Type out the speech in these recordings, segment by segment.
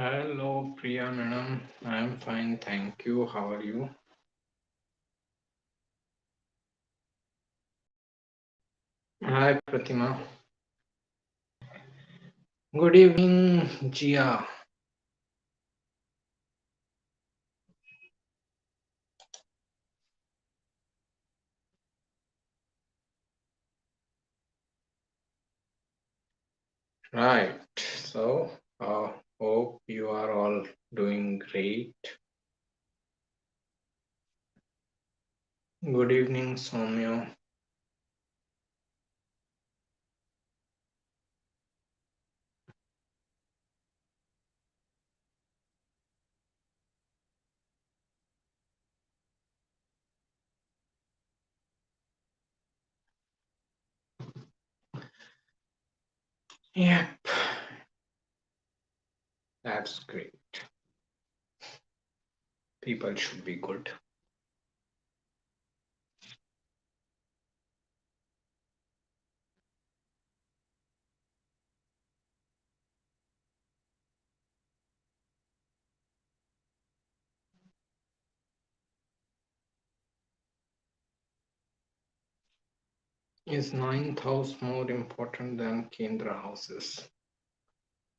Hello, Priya madam. I'm fine, thank you. How are you? Hi, Pratima. Good evening, Jia. Right. So, hope you are all doing great. Good evening, Soumya. Yep, that's great. People should be good. Is ninth house more important than Kendra houses?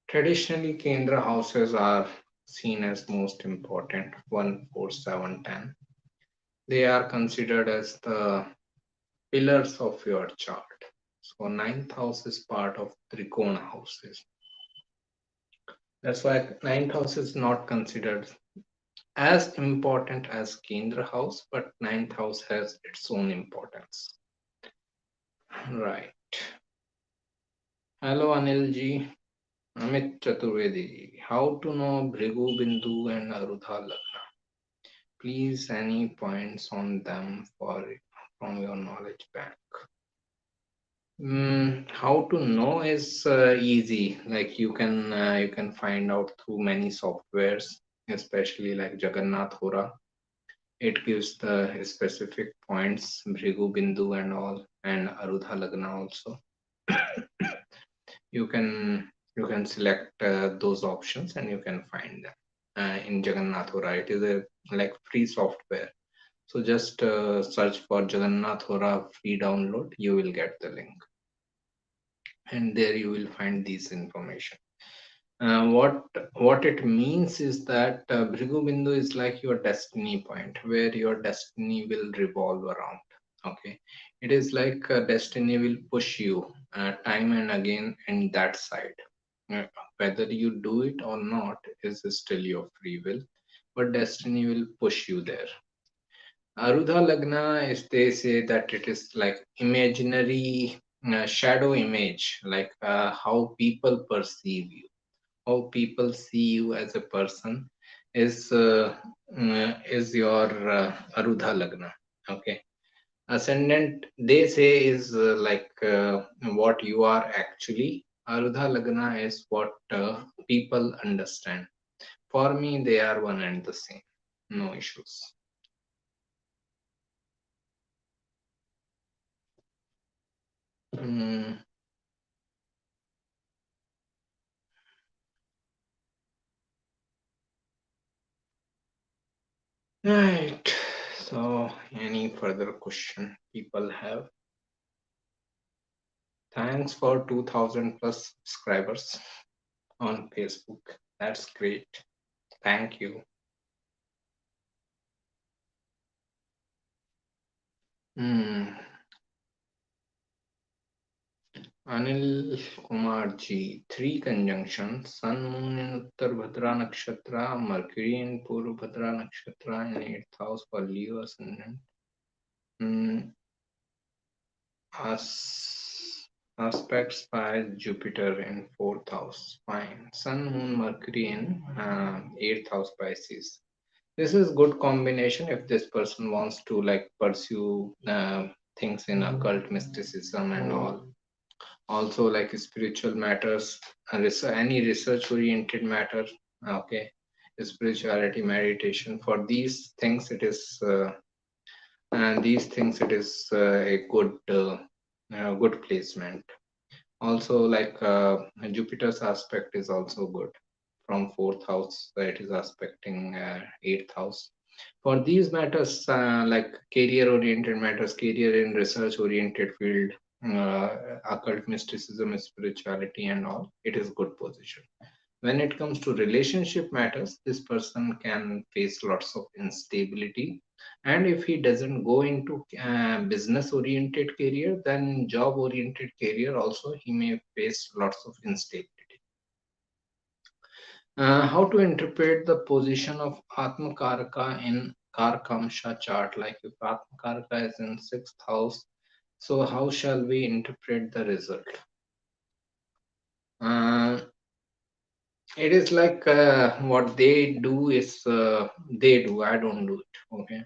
Traditionally, Kendra houses are seen as most important 1, 4, 7, 10. They are considered as the pillars of your chart. So ninth house is part of Trikona houses. That's why ninth house is not considered as important as Kendra house, but ninth house has its own importance. Right. Hello Anil ji. Amit Chaturvedi ji. How to know Bhrigu Bindu and Arudha Lagna? Please any points on them from your knowledge bank. How to know is easy. Like you can find out through many softwares, especially like Jagannath Hora. It gives the specific points, Bhrigu Bindu and all, and Arudha Lagna also. you can you can select those options and you can find them in Jagannath Hora. It is a like free software. So just search for Jagannath Hora free download. You will get the link, and there you will find these information. What it means is that Bhrigu Bindu is like your destiny point, where your destiny will revolve around. Okay, it is like destiny will push you time and again in that side. Uh, Whether you do it or not is still your free will, but destiny will push you there. Arudha Lagna is, they say that it is like imaginary shadow image, like how people perceive you, how people see you as a person is your Arudha Lagna. Okay, ascendant they say is like what you are actually. Arudha Lagna is what people understand. For me, they are one and the same. No issues. Mm, right. So, any further question people have? Thanks for 2000 plus subscribers on Facebook. That's great. Thank you. Hmm. Anil Kumar ji, three conjunctions: Sun, Moon in Uttar Bhadra Nakshatra, Mercury in Purva Bhadra Nakshatra, in 8th house for Leo Ascendant. Hmm. Aspects by Jupiter in 4th house. Fine. Sun, Moon, Mercury in 8th house Pisces. This is good combination if this person wants to like pursue things in occult mysticism and all. Also like spiritual matters, any research oriented matter. Okay, spirituality, meditation, for these things it is and these things it is a good placement. Also like Jupiter's aspect is also good from fourth house. It is aspecting eighth house. For these matters, like career oriented matters, career in research oriented field, uh, occult mysticism, spirituality, and all, it is good position. When it comes to relationship matters, this person can face lots of instability. And if he doesn't go into business oriented career, then job oriented career also he may face lots of instability. How to interpret the position of Atmakaraka in Karkamsha chart? Like if Atmakaraka is in sixth house, so how shall we interpret the result? Uh, it is like what they do is they do. I don't do it. Okay.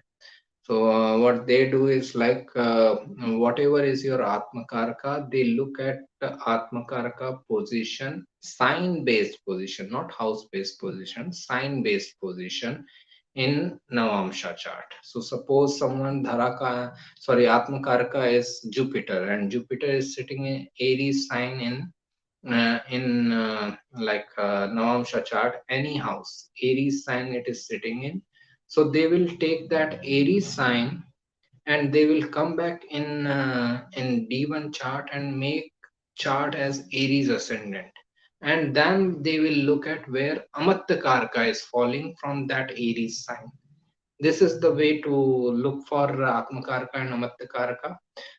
So what they do is like whatever is your Atmakaraka, they look at the Atmakaraka position, sign-based position, not house-based position, sign-based position in Navamsha chart. So suppose someone Atmakaraka is Jupiter, and Jupiter is sitting in Aries sign in Navamsha chart, any house, Aries sign it is sitting in. So they will take that Aries sign and they will come back in D1 chart and make chart as Aries ascendant. And then they will look at where Amatyakarka is falling from that Aries sign. This is the way to look for Atmakarka and Amatyakarka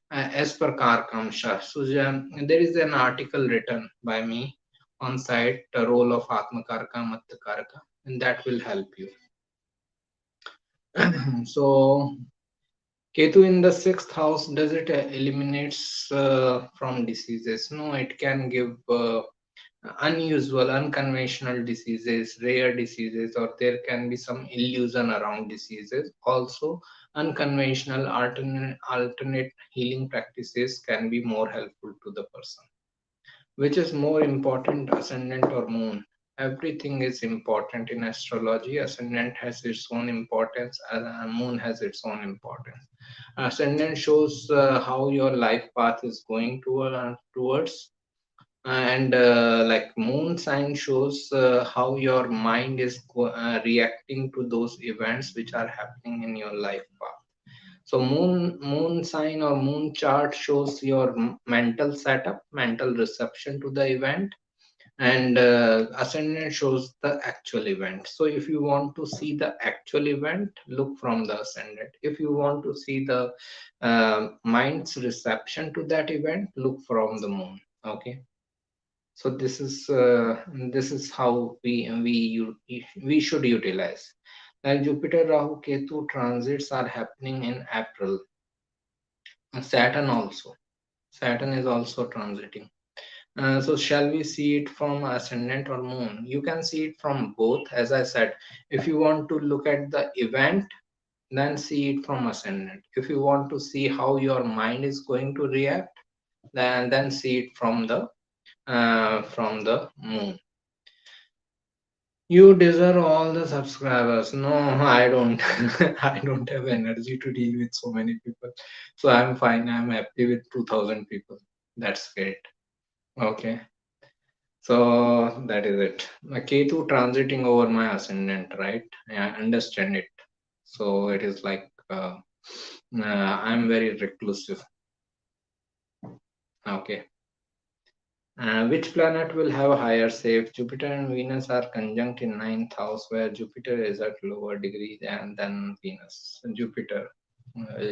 as per Karkamsha. So there is an article written by me on site, the role of Atmakarka, Amatyakarka, and that will help you. So Ketu in the sixth house, does it eliminates from diseases? No, it can give unusual, unconventional diseases, rare diseases, or there can be some illusion around diseases. Also, unconventional alternate healing practices can be more helpful to the person. Which is more important, ascendant or moon? Everything is important in astrology. Ascendant has its own importance, and moon has its own importance. Ascendant shows how your life path is going towards, and like moon sign shows how your mind is reacting to those events which are happening in your life path. So moon sign or moon chart shows your mental setup, mental reception to the event, and ascendant shows the actual event. So if you want to see the actual event, look from the ascendant. If you want to see the mind's reception to that event, look from the moon. Okay. So this is how we should utilize. Like Jupiter, Rahu, Ketu transits are happening in April. Saturn also. Saturn is also transiting. So shall we see it from ascendant or moon? You can see it from both. As I said, if you want to look at the event, then see it from ascendant. If you want to see how your mind is going to react, then see it from the moon. You deserve all the subscribers. No, I don't. I don't have energy to deal with so many people. So I'm fine. I'm happy with 2000 people. That's great. Okay. So that is it. Ketu transiting over my ascendant, right? I understand it. So it is like I'm very reclusive. Okay. Which planet will have a higher safe? Jupiter and Venus are conjunct in ninth house, where Jupiter is at lower degree than Venus. Jupiter,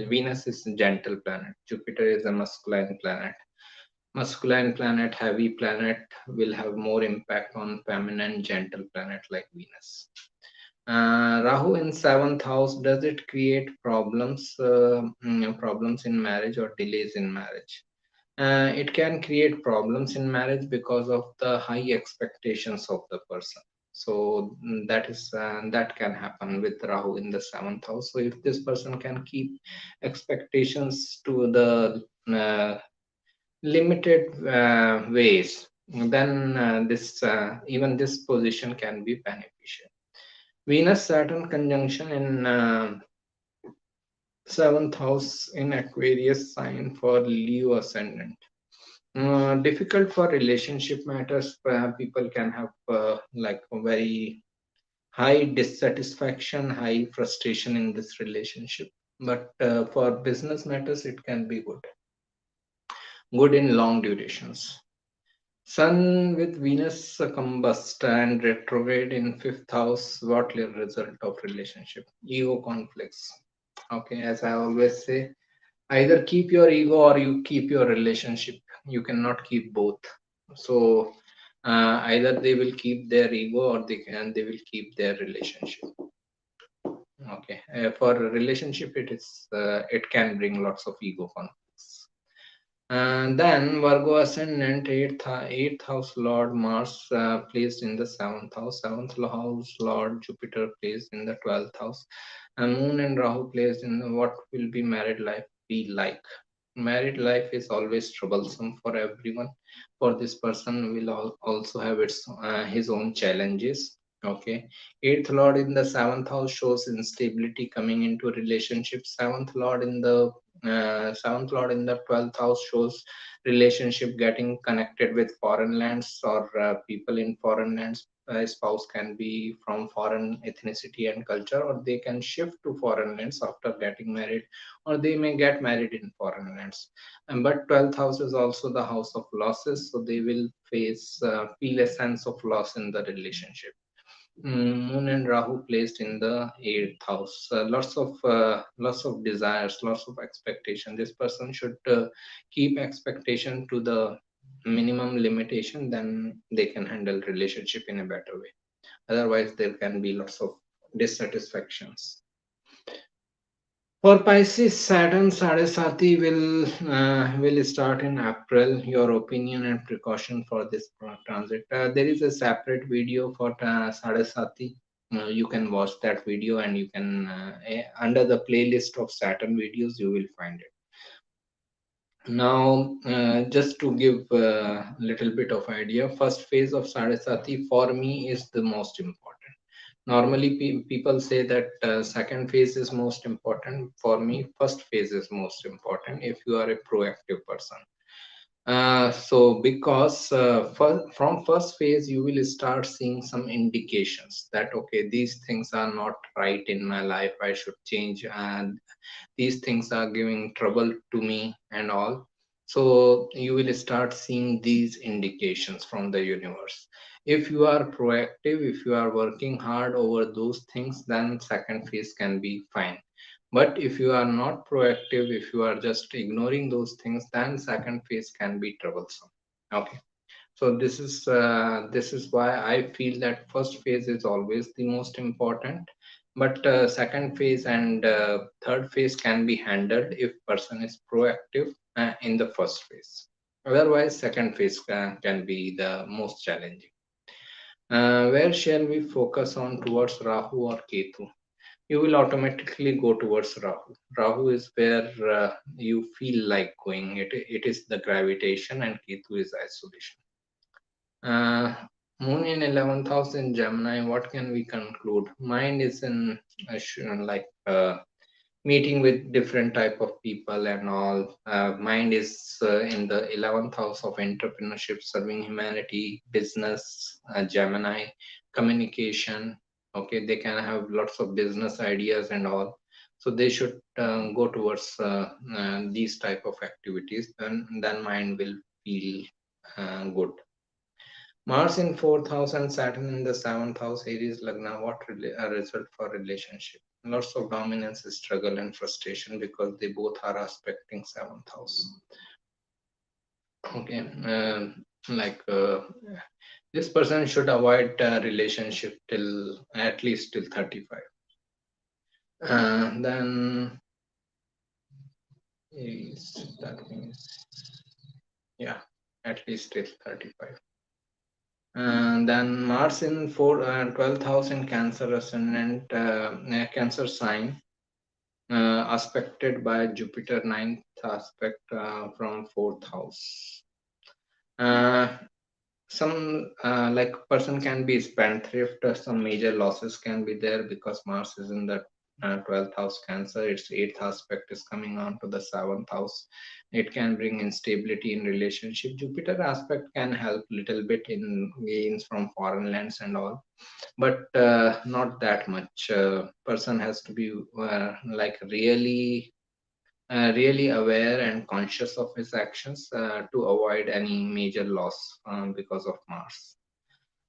Venus is a gentle planet. Jupiter is a masculine planet. Masculine planet, heavy planet will have more impact on feminine, gentle planet like Venus. Rahu in seventh house, does it create problems in marriage or delays in marriage? It can create problems in marriage because of the high expectations of the person. So that can happen with Rahu in the seventh house. So if this person can keep expectations to the limited ways, then this even this position can be beneficial. Venus Saturn conjunction in seventh house in Aquarius sign for Leo ascendant. Difficult for relationship matters. People can have like a very high dissatisfaction, high frustration in this relationship. But for business matters, it can be good, good in long durations. Sun with Venus combust and retrograde in fifth house. What will result of relationship? Ego conflicts. Okay, as I always say, either keep your ego or you keep your relationship. You cannot keep both. So either they will keep their ego or they will keep their relationship. Okay, for a relationship, it can bring lots of ego conflicts. And then Virgo ascendant, eighth house Lord Mars placed in the seventh house, seventh house Lord Jupiter placed in the 12th house, and Moon and Rahu placed in the what will be married life be like. Married life is always troublesome for everyone. For this person will also have his own challenges. Okay, eighth lord in the seventh house shows instability coming into relationships. Seventh lord in the 12th house shows relationship getting connected with foreign lands or people in foreign lands. Spouse can be from foreign ethnicity and culture, or they can shift to foreign lands after getting married, or they may get married in foreign lands. And but 12th house is also the house of losses, so they will feel a sense of loss in the relationship. Moon and Rahu placed in the eighth house. Lots of desires, lots of expectation. This person should keep expectation to the minimum limitation. Then they can handle relationship in a better way. Otherwise, there can be lots of dissatisfactions. For Pisces, Saturn Sadhasati will start in April. Your opinion and precaution for this transit. There is a separate video for Sadhasati. You can watch that video, and you can under the playlist of Saturn videos you will find it. Now, just to give a little bit of idea, first phase of Sadhasati for me is the most important. Normally, people say that second phase is most important. For me, first phase is most important if you are a proactive person. So, because from first phase, you will start seeing some indications that, okay, these things are not right in my life. I should change, and these things are giving trouble to me and all. So you will start seeing these indications from the universe. If you are proactive, if you are working hard over those things, then second phase can be fine. But if you are not proactive, if you are just ignoring those things, then second phase can be troublesome. Okay, so this is why I feel that first phase is always the most important, but second phase and third phase can be handled if person is proactive in the first phase. Otherwise, second phase can be the most challenging. Where shall we focus on, towards Rahu or Ketu? You will automatically go towards Rahu. Rahu is where you feel like going. It is the gravitation, and Ketu is isolation. Uh, Moon in 11th house in Gemini, what can we conclude? Mind is in like meeting with different type of people and all. Mind is in the 11th house of entrepreneurship, serving humanity, business, Gemini, communication. Okay, they can have lots of business ideas and all. So they should go towards these type of activities. Then mind will feel good. Mars in fourth house and Saturn in the seventh house, Aries Lagna. What a result for relationship? Lots of dominance, struggle, and frustration because they both are aspecting seventh house. Okay, like this person should avoid relationship till at least till 35. Then Aries, that means yeah, at least till 35. And then Mars in 12th house in Cancer ascendant, Cancer sign, aspected by Jupiter, ninth aspect from fourth house. Uh, some like person can be spendthrift, some major losses can be there because Mars is in the 12th house Cancer, its 8th aspect is coming on to the 7th house. It can bring instability in relationship. Jupiter aspect can help little bit in gains from foreign lands and all, but not that much. Person has to be like really aware and conscious of his actions to avoid any major loss because of Mars.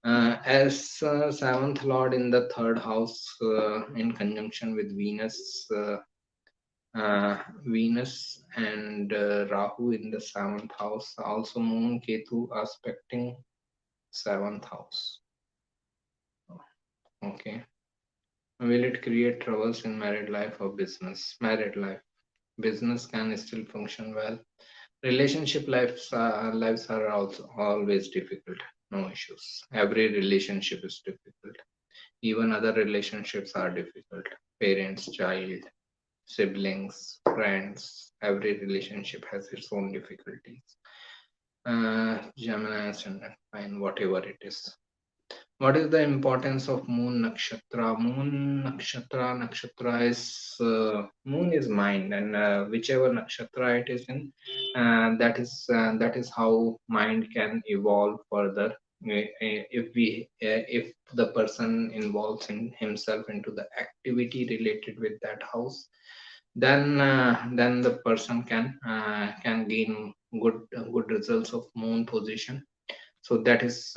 As seventh lord in the third house, in conjunction with uh, Venus and Rahu in the seventh house, also Moon Ketu aspecting seventh house. Okay, will it create troubles in married life or business? Married life, business can still function well. Relationship lives are also always difficult. No issues. Every relationship is difficult. Even other relationships are difficult. Parents, child, siblings, friends. Every relationship has its own difficulties. Gemini ascendant, fine, whatever it is. What is the importance of Moon Nakshatra? Nakshatra is Moon is mind, and whichever nakshatra it is in, that is how mind can evolve further. If the person involves in himself into the activity related with that house, then the person can gain good results of Moon position. So that is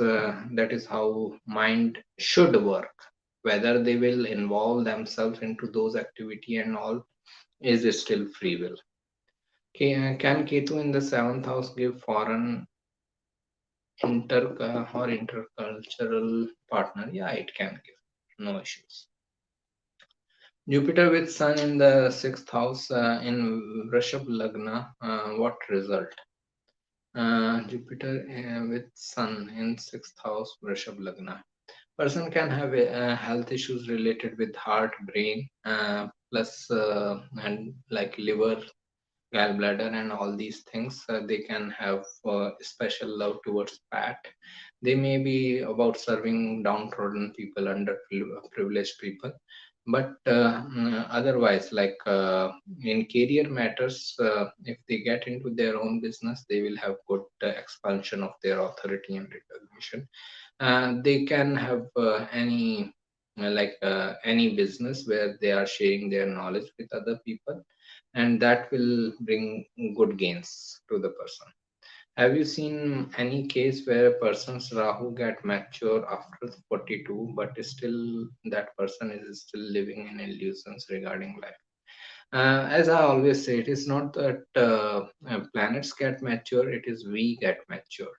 how mind should work. Whether they will involve themselves into those activity and all is still free will. Can Ketu in the seventh house give foreign or intercultural partner? Yeah, it can give. No issues. Jupiter with Sun in the sixth house in Vrishab Lagna. What result? Jupiter with Sun in sixth house Vrishab Lagna. Person can have health issues related with heart, brain, plus and like liver, gallbladder, and all these things. They can have special love towards fat. They may be about serving downtrodden people, underprivileged people, but otherwise, like in career matters, if they get into their own business, they will have good expansion of their authority and recognition. They can have any business where they are sharing their knowledge with other people, and that will bring good gains to the person. Have you seen any case where a person's Rahu get mature after 42, but still that person is still living in illusions regarding life? As I always say, it is not that planets get mature; it is we get mature.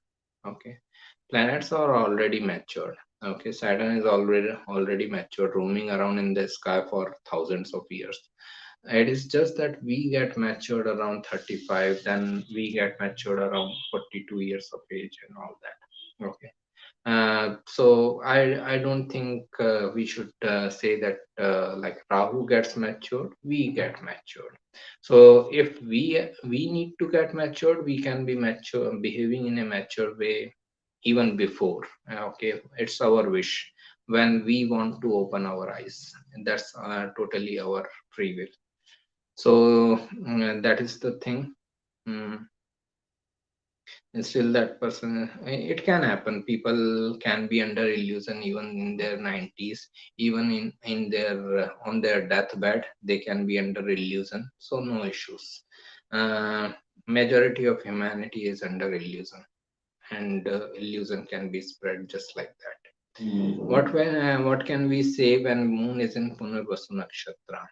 Okay, planets are already matured. Okay, Saturn is already matured, roaming around in the sky for thousands of years. It is just that we get matured around 35, then we get matured around 42 years of age and all that. Okay. So I don't think we should say that like Rahu gets matured, we get matured. So if we need to get matured, we can be mature, behaving in a mature way even before. Okay, it's our wish when we want to open our eyes. That's totally our free will. So that is the thing. Mm, and still that person, it can happen. People can be under illusion even in their 90s, even in their on their deathbed, they can be under illusion. So no issues. uh, Majority of humanity is under illusion, and illusion can be spread just like that. What can we say when Moon is in Punarvasu Nakshatra?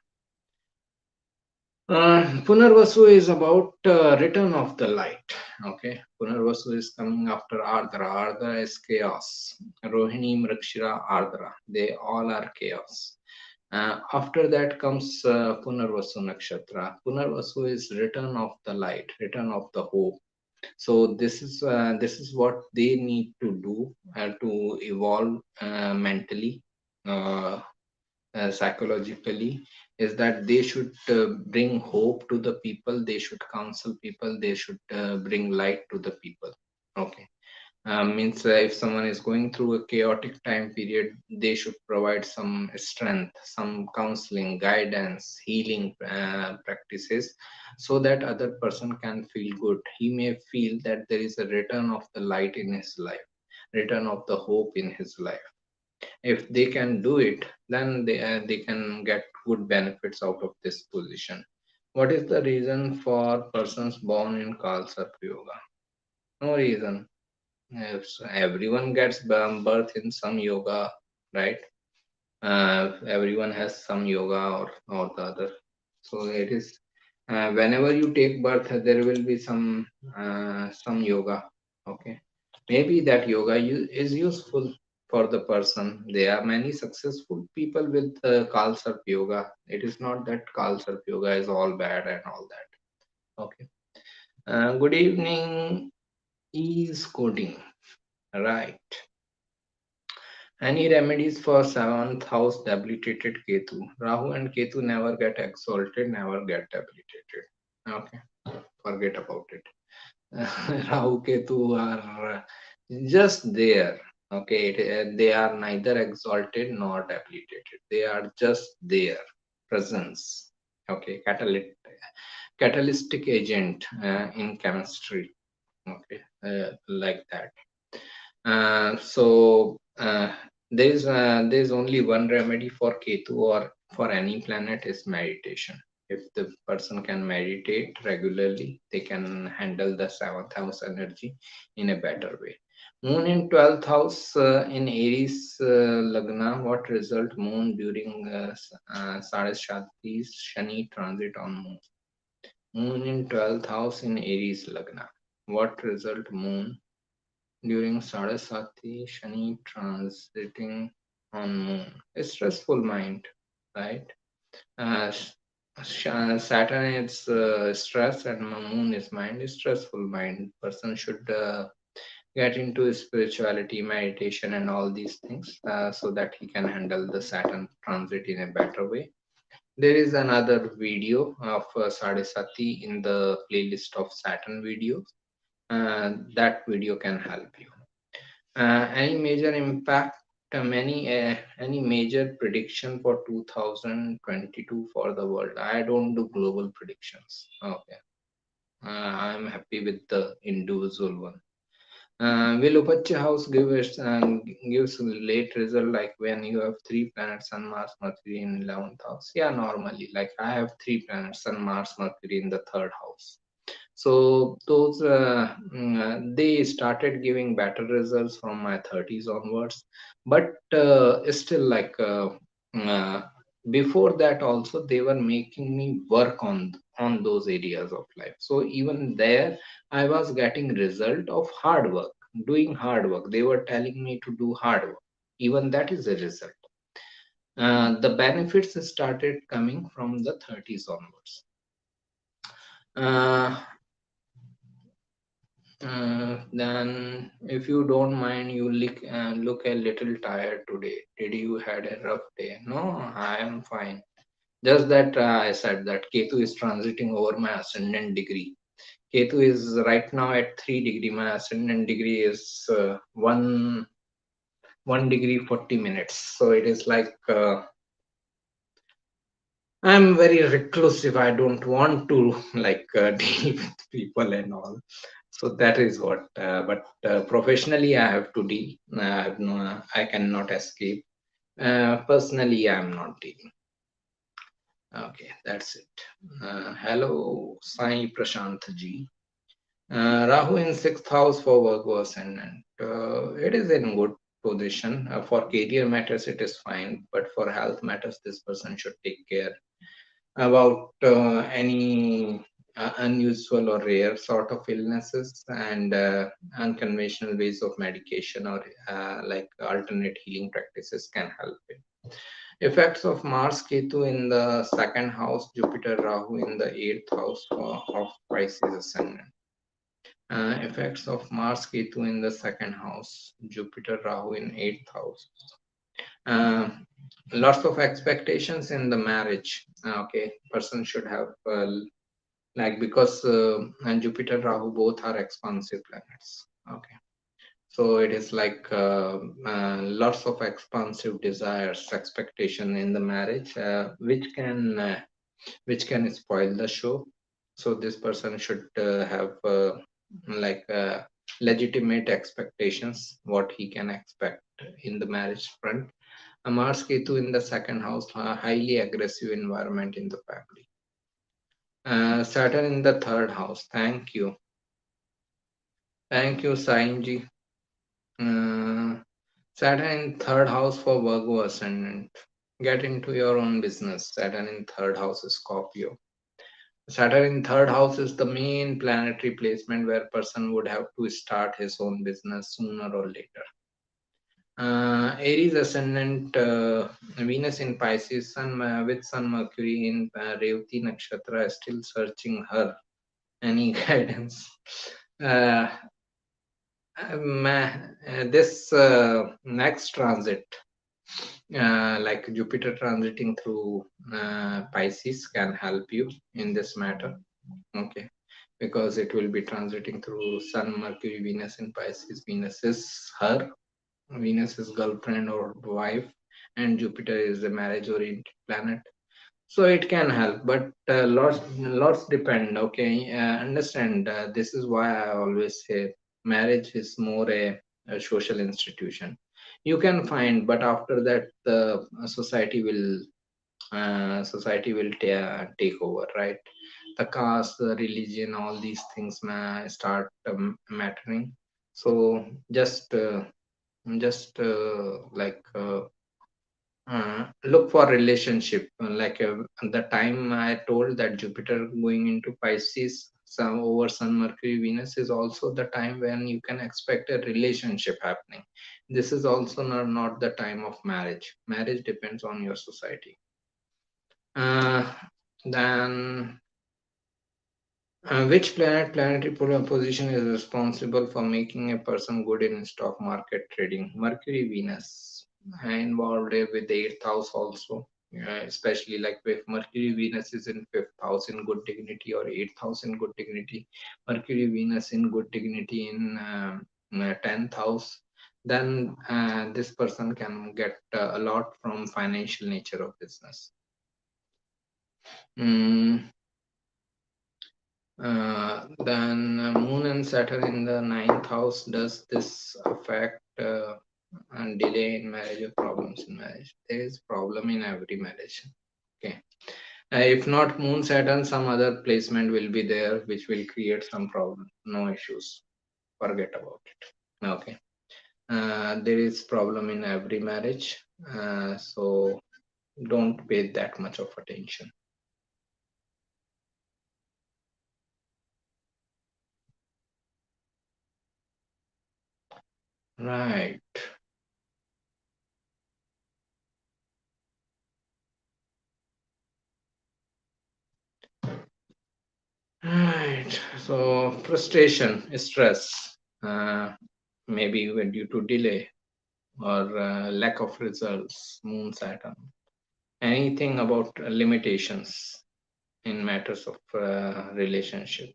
Punarvasu is about return of the light. Okay, Punarvasu is coming after Ardra. Ardra is chaos. Rohini, Mrikshira, Ardra. They all are chaos. After that comes Punarvasu Nakshatra. Punarvasu is return of the light, return of the hope. So this is what they need to do to evolve mentally. Uh, Psychologically, is that they should bring hope to the people, they should counsel people, they should bring light to the people. Okay, Means if someone is going through a chaotic time period, they should provide some strength, some counseling, guidance, healing practices, so that other person can feel good. He may feel that there is a return of the light in his life, return of the hope in his life. If they can do it, then they can get good benefits out of this position. What is the reason for persons born in Khalsa Yoga? No reason. Yes, everyone gets birth in some yoga, right? Everyone has some yoga or the other. So it is whenever you take birth, there will be some yoga. Okay, maybe that yoga is useful for the person. There are many successful people with Kalsarp yoga. It is not that Kalsarp yoga is all bad and all that. Okay. Good evening, is coding. Right. Any remedies for seventh house debilitated Ketu? Rahu and Ketu never get exalted, never get debilitated. Okay, forget about it. Rahu Ketu are just there. Okay, they are neither exalted nor debilitated. They are just there, presence. Okay, catalytic agent in chemistry. Okay, like that. So there's only one remedy for Ketu or for any planet is meditation. If the person can meditate regularly, they can handle the seventh house energy in a better way. Moon in 12th house in Aries Lagna. What result Moon during Sarashati's Shani transit on Moon? Moon in 12th house in Aries Lagna. What result Moon during Saraswati Shani transiting on Moon? A stressful mind, right? Uh, Saturn is stress and Moon is mind. A stressful mind. Person should get into spirituality, meditation, and all these things so that he can handle the Saturn transit in a better way. There is another video of Saraswati in the playlist of Saturn videos. That video can help you. Any major impact, any major prediction for 2022 for the world? I don't do global predictions. Okay. I'm happy with the individual one. Will Upacha house gives late result like when you have three planets, Sun, Mars, Mercury in 11th house? Yeah, normally. Like I have three planets, Sun, Mars, Mercury in the third house. So those they started giving better results from my 30s onwards, but still uh, before that also they were making me work on those areas of life. So even there I was getting result of hard work, doing hard work. They were telling me to do hard work. Even that is a result. The benefits started coming from the 30s onwards. Uh, then, if you don't mind, you look a little tired today. Did you had a rough day? No, I am fine. Just that I said that Ketu is transiting over my ascendant degree. Ketu is right now at 3 degree. My ascendant degree is 1 degree 40 minutes. So it is like I'm very reclusive. I don't want to deal with people and all. So that is what. But professionally, I have to deal. I have no. I cannot escape. Personally, I am not dealing. Okay, that's it. Hello, Sai Prashant ji. Rahu in sixth house for Virgo ascendant. It is in good position. For career matters, it is fine. But for health matters, this person should take care about any unusual or rare sort of illnesses and unconventional ways of medication or like alternate healing practices can help it. Effects of Mars Ketu in the second house, Jupiter Rahu in the eighth house of Pisces ascendant. Effects of Mars Ketu in the second house, Jupiter Rahu in eighth house. Uh, Lots of expectations in the marriage. Okay, person should have because and Jupiter Rahu both are expansive planets. Okay, So it is like lots of expansive desires, expectation in the marriage, which can spoil the show. So this person should have like legitimate expectations, what he can expect in the marriage front. A Mars Ketu in the second house, a highly aggressive environment in the family. Saturn in the third house. Thank you. Thank you, Sainji. Uh, Saturn in third house for Virgo ascendant. Get into your own business. Saturn in third house is Scorpio. Saturn in third house is the main planetary placement where person would have to start his own business sooner or later. Aries ascendant, Venus in Pisces, Sun with Sun Mercury in Revati Nakshatra, still searching her any guidance. Uh, this next transit, like Jupiter transiting through Pisces, can help you in this matter. Okay, because it will be transiting through Sun, Mercury, Venus in Pisces. Venus is her, Venus is girlfriend or wife, and Jupiter is a marriage-oriented planet. So it can help, but lots depend. Okay, understand. This is why I always say marriage is more a social institution. You can find, but after that, the society will take over, right? The caste, the religion, all these things start mattering. So just like look for relationship, like the time I told that Jupiter going into Pisces, some over Sun, Mercury, Venus is also the time when you can expect a relationship happening. This is also not the time of marriage. Marriage depends on your society. uh, then which planetary position is responsible for making a person good in stock market trading? Mercury, Venus, involved with the eighth house also. Especially like if Mercury, Venus is in fifth house in good dignity or eighth house in good dignity, Mercury, Venus in good dignity in 10th house, then this person can get a lot from financial nature of business. Mm, then Moon and Saturn in the ninth house. Does this affect and delay in marriage or problems in marriage? There is problem in every marriage. Okay. If not Moon Saturn, some other placement will be there which will create some problem. No issues. Forget about it. Okay. There is problem in every marriage. So don't pay that much of attention. Right. Right. So frustration, stress, maybe due to delay or lack of results, Moon, Saturn. Anything about limitations in matters of relationship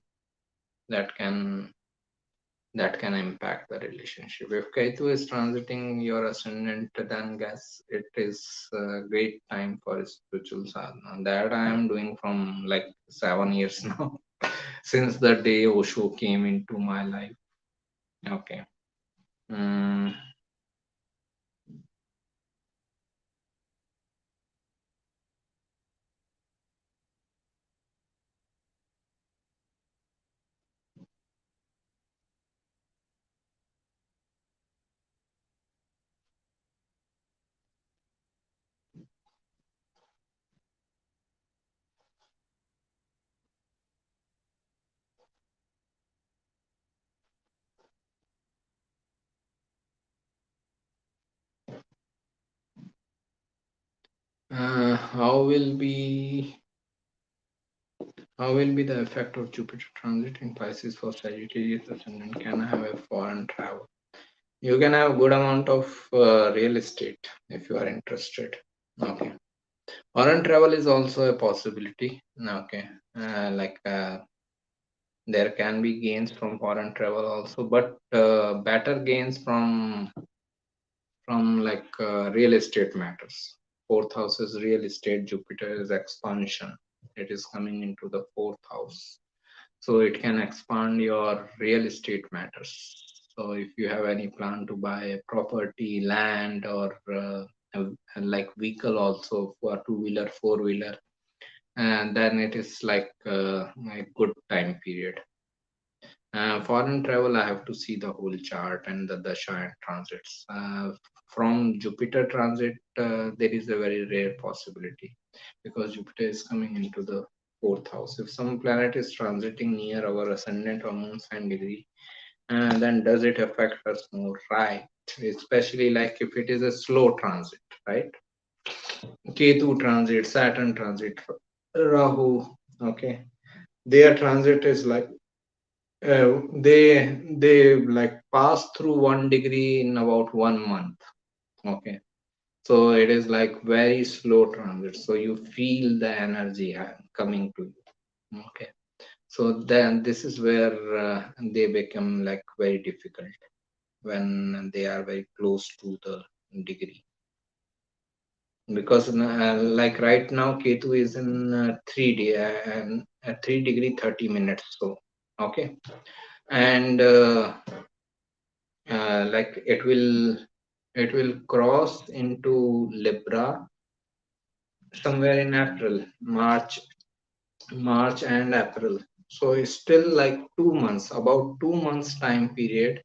that can impact the relationship. If Ketu is transiting your ascendant, then guess it is a great time for spiritual sadhana. That I am doing from like 7 years now, since the day Osho came into my life. Okay. Mm, how will be the effect of Jupiter transit in Pisces for Sagittarius ascendant? Can I have a foreign travel? You can have good amount of real estate if you are interested. Okay. Foreign travel is also a possibility. Okay. Like There can be gains from foreign travel also, but better gains from like real estate matters. Fourth house is real estate. Jupiter is expansion. It is coming into the fourth house, so it can expand your real estate matters. So if you have any plan to buy a property, land, or like vehicle also for two-wheeler, four-wheeler, and then it is like a good time period. Foreign travel, I have to see the whole chart and the dasha and transits. From Jupiter transit, there is a very rare possibility because Jupiter is coming into the fourth house. If some planet is transiting near our ascendant or moon sign degree, then does it affect us more? Right. Especially like if it is a slow transit, right? Ketu transit, Saturn transit, Rahu. Okay, their transit is like they like pass through 1 degree in about 1 month. Okay, so it is like very slow transit, so you feel the energy coming to you. Okay, so then this is where they become like very difficult when they are very close to the degree, because like right now Ketu is in 3D and 3 degree 30 minutes. So okay, and like it will cross into Libra somewhere in March and April. So it's still like 2 months, about 2 months time period.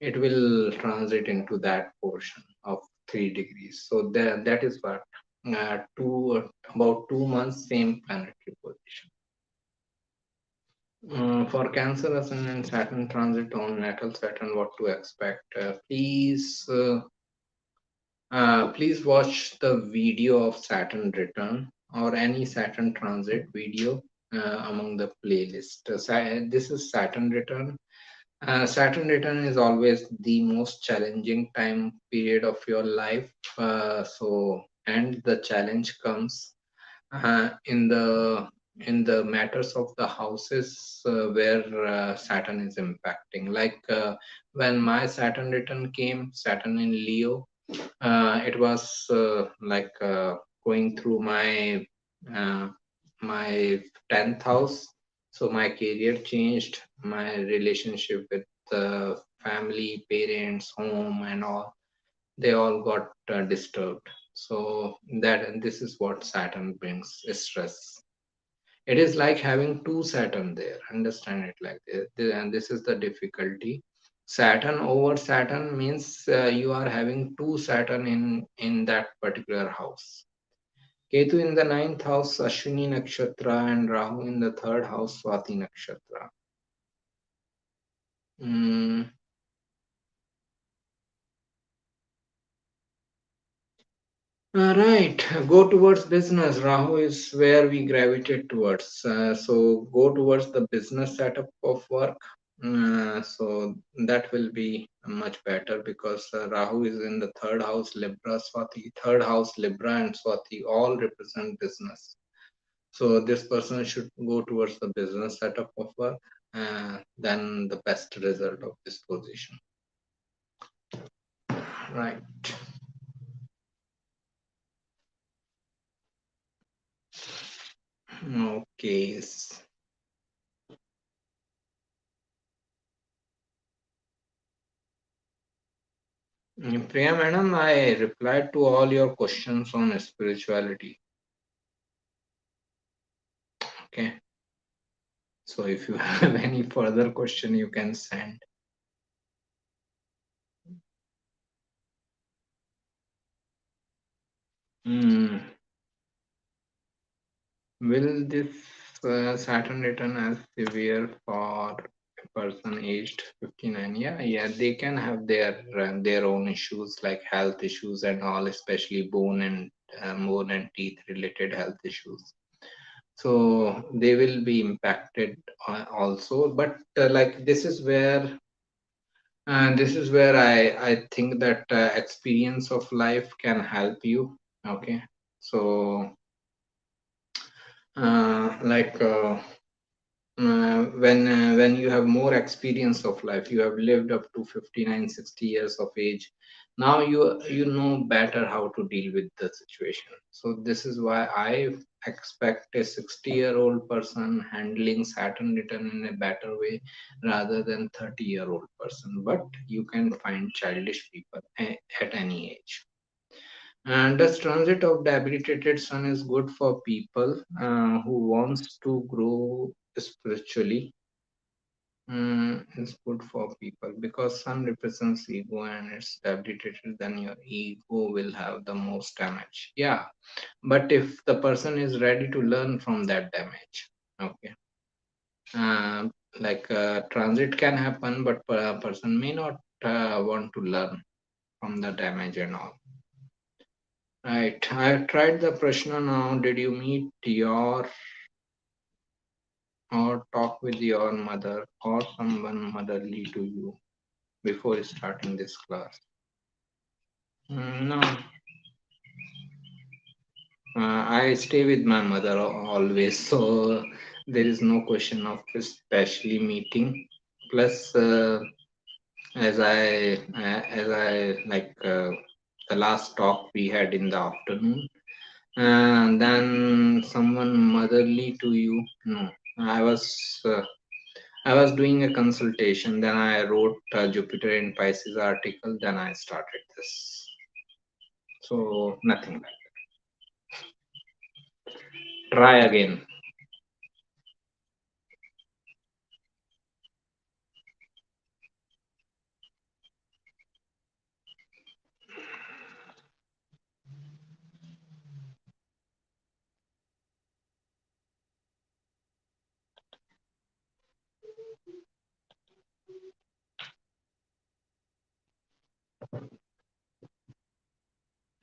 It will transit into that portion of 3 degrees. So that is what about 2 months, same planetary position. For Cancer Ascendant Saturn transit on natal Saturn, what to expect? Please watch the video of Saturn return or any Saturn transit video among the playlist. This is Saturn return. Saturn return is always the most challenging time period of your life. And the challenge comes in the matters of the houses where Saturn is impacting. Like when my Saturn return came, Saturn in Leo, it was like going through uh, my 10th house. So my career changed, my relationship with family, parents, home, and all, they all got disturbed. So that, and this is what Saturn brings, stress. It is like having two Saturn there. Understand it like this. And this is the difficulty. Saturn over Saturn means you are having two Saturn in that particular house. Ketu in the ninth house, Ashwini Nakshatra, and Rahu in the third house, Swati Nakshatra. Mm, right, go towards business. Rahu is where we gravitate towards. So go towards the business setup of work. So that will be much better because Rahu is in the third house, Libra, Swati. Third house, Libra and Swati all represent business. So this person should go towards the business setup of work, then the best result of this position. Right. Okay. Priya madam, I replied to all your questions on spirituality. Okay. So if you have any further question, you can send. Hmm. Will this Saturn return as severe for a person aged 59? Yeah, they can have their own issues like health issues and all, especially bone and teeth related health issues. So they will be impacted also. But like this is where I think that experience of life can help you. Okay, so like when you have more experience of life, you have lived up to 59, 60 years of age. Now you know better how to deal with the situation. So this is why I expect a 60-year-old person handling Saturn return in a better way rather than 30-year-old person. But you can find childish people at any age. And this transit of debilitated sun is good for people who wants to grow spiritually. It's good for people because sun represents ego and it's debilitated, then your ego will have the most damage. Yeah, but if the person is ready to learn from that damage, okay. Uh, transit can happen, but a person may not want to learn from the damage and all. Right. I tried the Prashna now. Did you meet your or talk with your mother or someone motherly to you before starting this class? No. I stay with my mother always, so there is no question of especially meeting. Plus, as I the last talk we had in the afternoon, and then someone motherly to you. No, I was uh, I was doing a consultation. Then I wrote Jupiter in Pisces article. Then I started this. So nothing like that. Try again.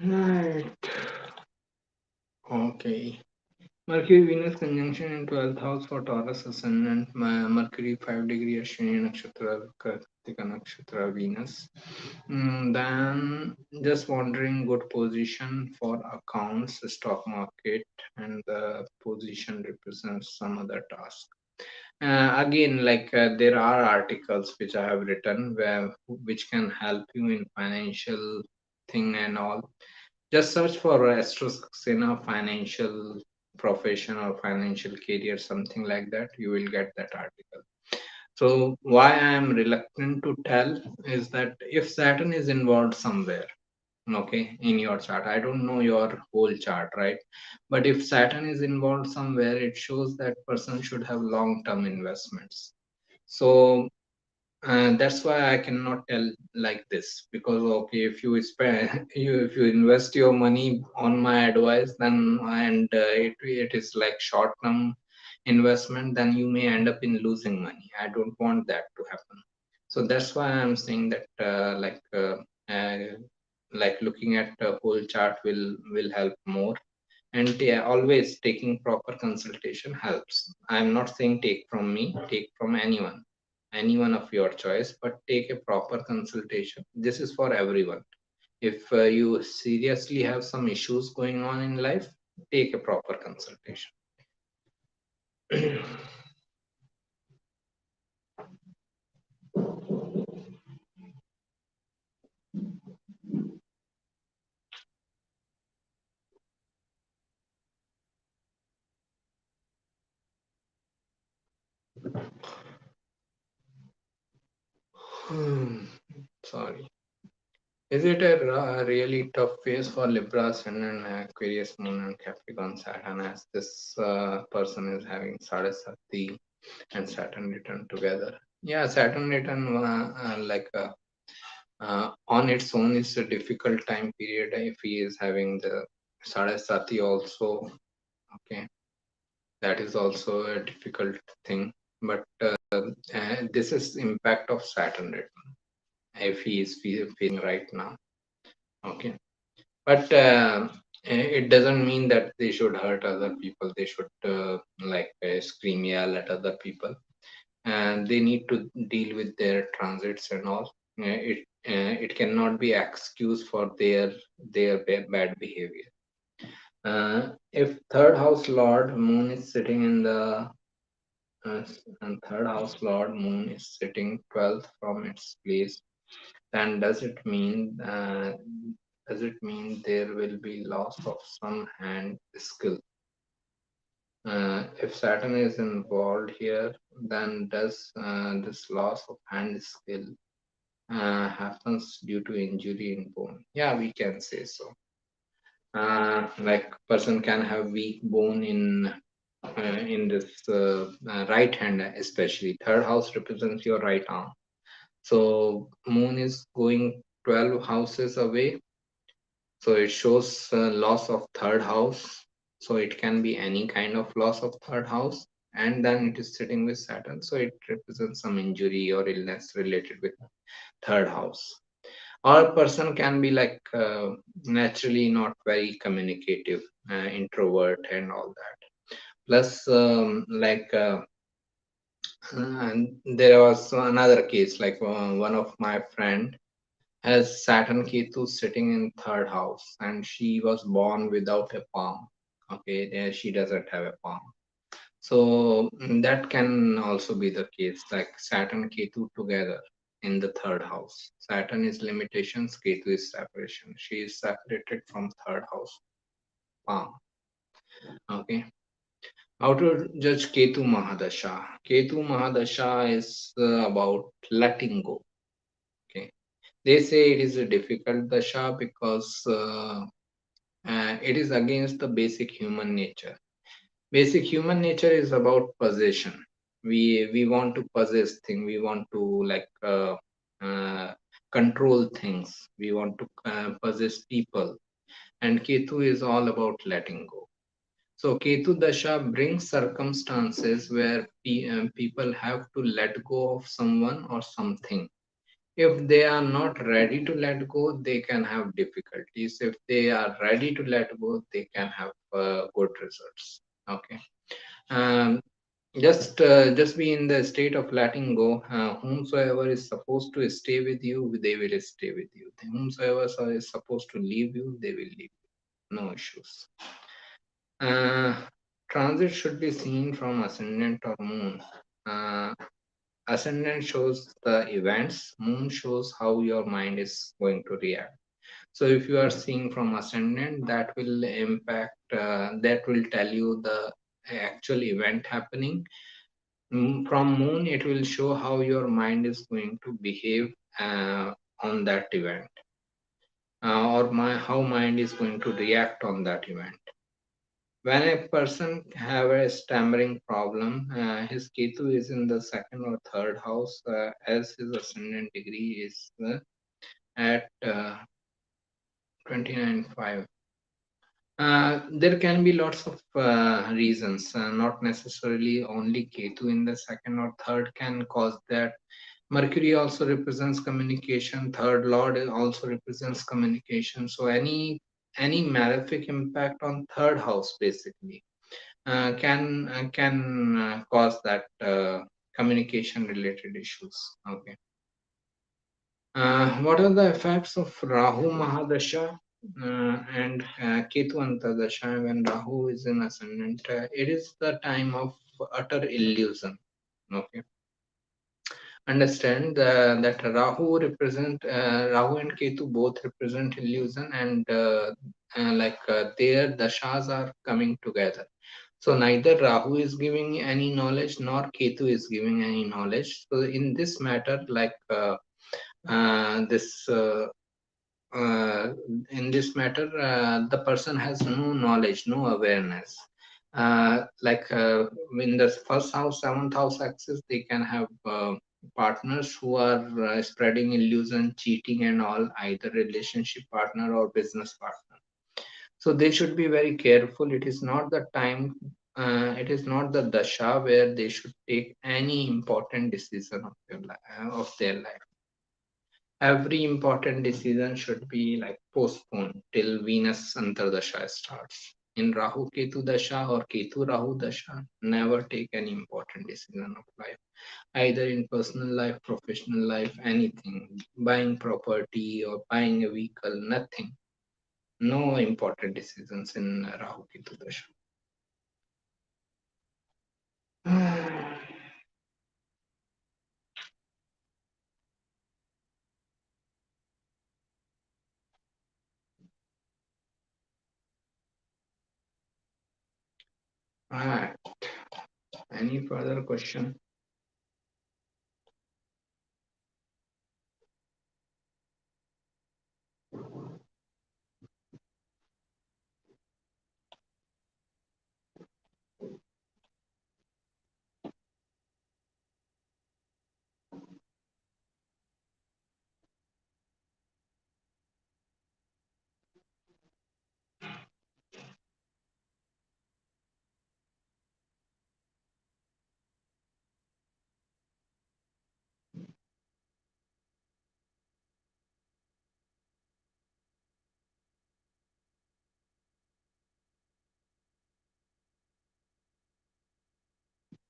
Right. Okay. Mercury Venus conjunction in 12th house for Taurus ascendant. Mercury 5 degree Ashwini Nakshatra, Kartika Nakshatra, Venus. Then just wondering good position for accounts, stock market, and the position represents some other task. Again, there are articles which I have written which can help you in financial thing and all. Just search for Astro Saxena financial profession or financial career, something like that. You will get that article. So why I am reluctant to tell is that if Saturn is involved somewhere, okay, in your chart, I don't know your whole chart, right? But if Saturn is involved somewhere, it shows that person should have long-term investments. So that's why I cannot tell like this, because okay, if you spend if you invest your money on my advice, then it is like short term investment, then you may end up in losing money. I don't want that to happen. So that's why I'm saying that looking at the whole chart will help more. And yeah, always taking proper consultation helps. I'm not saying take from me, take from anyone of your choice, but take a proper consultation. This is for everyone. If you seriously have some issues going on in life, take a proper consultation. Sorry. Is it a really tough phase for Libras and an Aquarius Moon and Capricorn Saturn, as this person is having Sadasati and Saturn return together? Yeah, Saturn return on its own is a difficult time period if he is having the Sadasati also. Okay, that is also a difficult thing. But this is impact of Saturn return if he is feeling right now. Okay, but it doesn't mean that they should hurt other people. They should scream, yell at other people, and they need to deal with their transits and all. It cannot be excuse for their bad behavior. If third house lord moon is sitting in the and third house Lord Moon is sitting 12th from its place, then does it mean there will be loss of some hand skill? If Saturn is involved here, then does this loss of hand skill happens due to injury in bone? Yeah, we can say so. Like person can have weak bone in this right hand, especially third house represents your right arm. So moon is going 12 houses away, so it shows loss of third house. So it can be any kind of loss of third house, and then it is sitting with Saturn, so it represents some injury or illness related with third house. Or person can be like naturally not very communicative, introvert and all that. Plus and there was another case, like one of my friend has Saturn Ketu sitting in third house, and she was born without a palm. Okay, there she doesn't have a palm. So that can also be the case, like Saturn Ketu together in the third house. Saturn is limitations, Ketu is separation. She is separated from third house palm. Okay. How to judge Ketu Mahadasha? Ketu Mahadasha is about letting go. Okay. They say it is a difficult dasha because it is against the basic human nature. Basic human nature is about possession. We want to possess things. We want to uh, control things. We want to possess people. And Ketu is all about letting go. So Ketu Dasha brings circumstances where people have to let go of someone or something. If they are not ready to let go, they can have difficulties. If they are ready to let go, they can have good results. Okay. um, just be in the state of letting go. Whomsoever is supposed to stay with you, they will stay with you. Whomsoever is supposed to leave you, they will leave you. No issues. uh, Transit should be seen from ascendant or moon. uh, Ascendant shows the events, moon shows how your mind is going to react. So if you are seeing from ascendant, that will impact, that will tell you the actual event happening. From moon, it will show how your mind is going to behave on that event, or how mind is going to react on that event. When a person have a stammering problem, his Ketu is in the second or third house, as his ascendant degree is at 29.5. There can be lots of reasons, not necessarily only Ketu in the second or third can cause that. Mercury also represents communication. Third Lord also represents communication. So any malefic impact on third house basically can cause that communication related issues. Okay. What are the effects of Rahu Mahadasha and Ketu Antardasha when Rahu is in ascendant? It is the time of utter illusion. Okay. Understand that Rahu and Ketu both represent illusion, and their dashas are coming together. So neither Rahu is giving any knowledge nor Ketu is giving any knowledge. So in this matter, this uh, in this matter, the person has no knowledge, no awareness. In the first house, seventh house axis, they can have partners who are spreading illusion, cheating, and all, either relationship partner or business partner. So they should be very careful. It is not the time. It is not the dasha where they should take any important decision of their life. Every important decision should be like postponed till Venus Antardasha starts. In Rahu Ketu Dasha or Ketu Rahu Dasha, never take any important decision of life, either in personal life, professional life, anything, buying property or buying a vehicle, nothing. No important decisions in Rahu Ketu Dasha. Right. Any further question?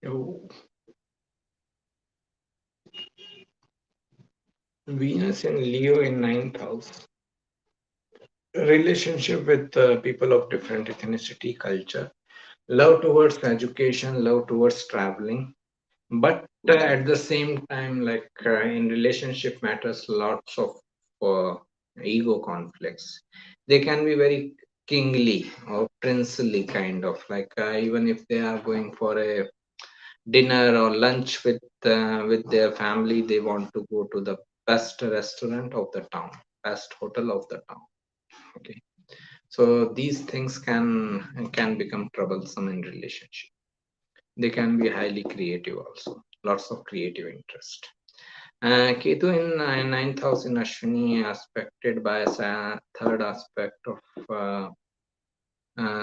Oh, Venus in Leo in ninth house. Relationship with people of different ethnicity, culture, love towards education, love towards traveling, but at the same time, like in relationship matters, lots of uh, ego conflicts. They can be very kingly or princely kind of like even if they are going for a dinner or lunch with their family, they want to go to the best restaurant of the town, best hotel of the town. Okay, so these things can become troublesome in relationship. They can be highly creative also, lots of creative interest. Ketu in ninth house in Ashwini, aspected by third aspect of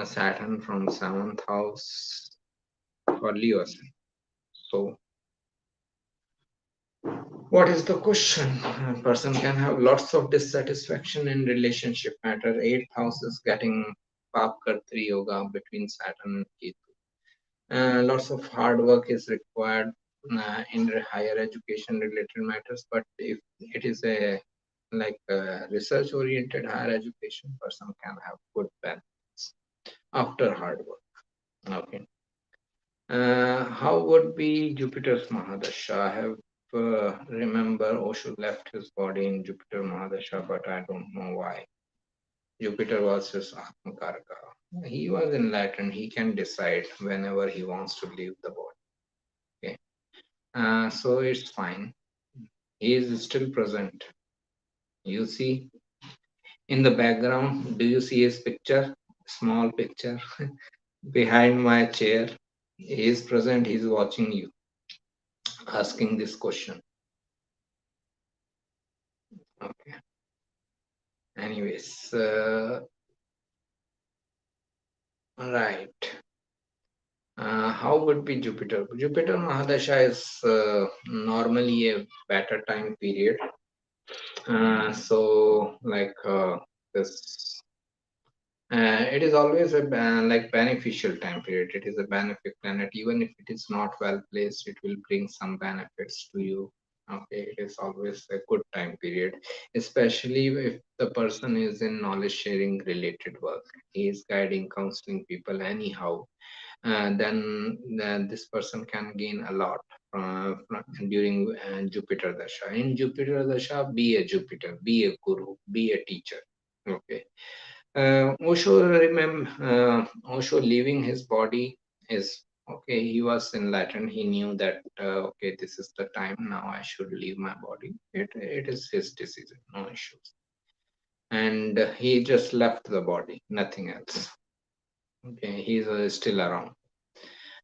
Saturn from seventh house for Leo. So, what is the question? A person can have lots of dissatisfaction in relationship matter. Eighth house is getting Pap Kartri Yoga between Saturn and Ketu. Lots of hard work is required in higher education related matters, but if it is a like research oriented higher education, person can have good benefits after hard work. Okay. How would be Jupiter's Mahadasha? I have remember Osho left his body in Jupiter Mahadasha, but I don't know why. Jupiter was his Atmakaraka. He was enlightened. He can decide whenever he wants to leave the body. Okay. So it's fine. He is still present. You see in the background, do you see his picture? Small picture behind my chair. He is present. He is watching you, asking this question. Okay. Anyways, right. How would be Jupiter? Jupiter Mahadasha is normally a better time period. So, like this it is always a like beneficial time period. It is a benefit planet. Even if it is not well placed, it will bring some benefits to you. Okay, it is always a good time period, especially if the person is in knowledge sharing related work. He is guiding, counseling people anyhow. Then this person can gain a lot during Jupiter Dasha. In Jupiter Dasha, be a Jupiter, be a guru, be a teacher. Okay. Osho leaving his body is okay. He was enlightened. He knew that okay, this is the time now. I should leave my body. It is his decision, no issues. And he just left the body, nothing else. Okay, he's still around.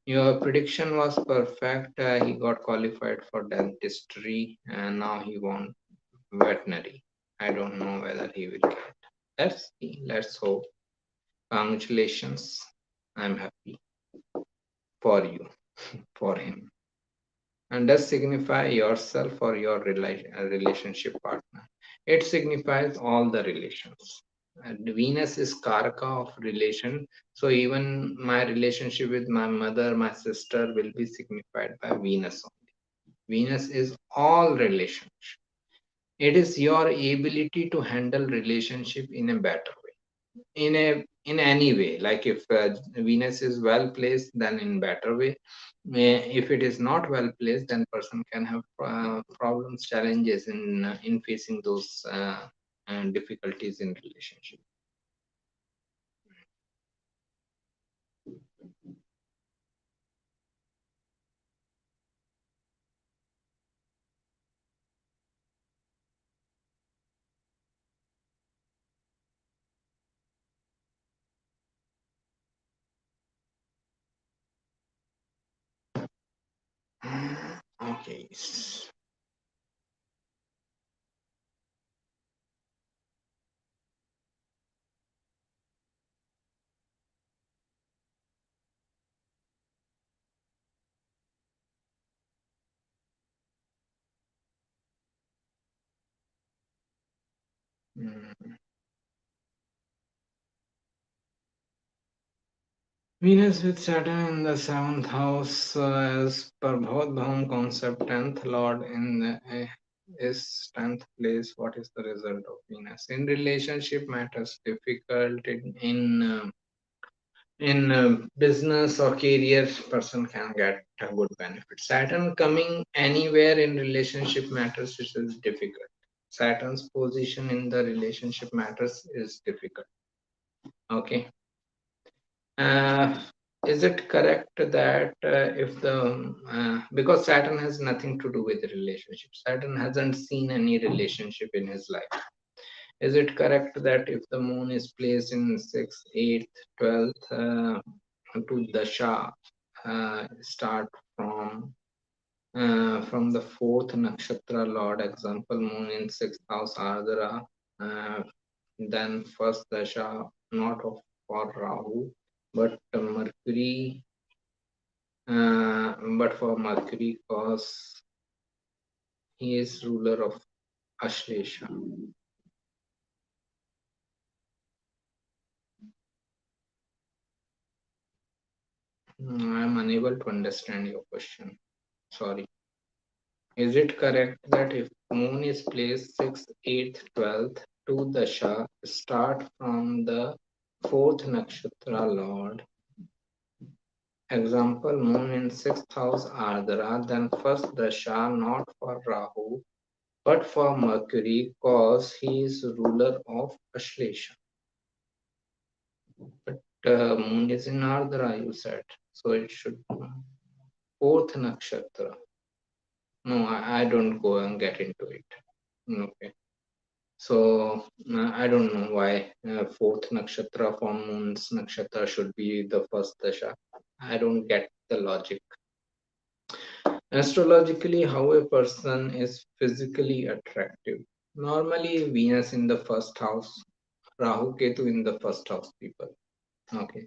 Your prediction was perfect. He got qualified for dentistry, and now he wants veterinary. I don't know whether he will get. Let's see. Let's hope. Congratulations. I'm happy for you, for him. And does signify yourself or your relationship partner. It signifies all the relations. And Venus is Karaka of relation. So even my relationship with my mother, my sister will be signified by Venus only. Venus is all relations. It is your ability to handle relationship in a better in any way. Like if Venus is well placed, then in better way. If it is not well placed, then person can have problems, challenges in facing those difficulties in relationship. Yes. Mm. Venus with Saturn in the seventh house, as per Bhavad Bhavam concept, 10th Lord in the, is 10th place. What is the result of Venus? In relationship matters, difficult in business or career, person can get a good benefit. Saturn coming anywhere in relationship matters, which is difficult. Saturn's position in the relationship matters is difficult. Okay. Uh, is it correct that if the because Saturn has nothing to do with the relationship, Saturn hasn't seen any relationship in his life. Is it correct that if the moon is placed in 6th, 8th, 12th to Dasha start from the 4th nakshatra lord, example moon in 6th house Ardhara, uh, then first Dasha not of for Rahu but Mercury, but for Mercury cause he is ruler of Ashlesha. I am unable to understand your question. Sorry. Is it correct that if moon is placed 6th, 8th, 12th to Dasha, start from the 4th nakshatra lord? Example, moon in 6th house Ardhara, then first Dasha not for Rahu, but for Mercury, cause he is ruler of Ashlesha. But moon is in Ardhara, you said. So it should be 4th nakshatra. No, I don't go and get into it. Okay. So I don't know why 4th nakshatra from moon's nakshatra should be the first dasha. I don't get the logic. Astrologically, how a person is physically attractive. Normally, Venus in the first house, Rahu Ketu in the first house, people. Okay.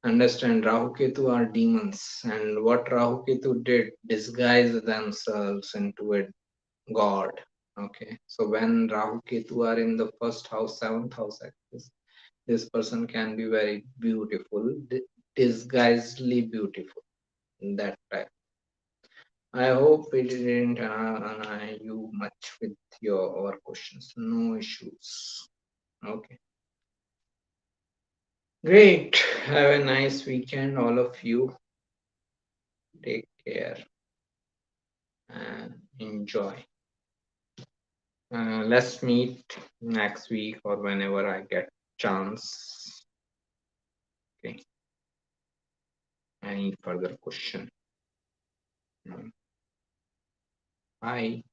Understand, Rahu Ketu are demons, and what Rahu Ketu did, disguise themselves into a god. Okay. So when Rahu Ketu are in the first house, seventh house axis, this person can be very beautiful, disguisedly beautiful. That type. I hope we didn't annoy you much with your questions. No issues. Okay. Great. Have a nice weekend, all of you. Take care and enjoy. Let's meet next week or whenever I get chance. Okay. Any further question? Bye.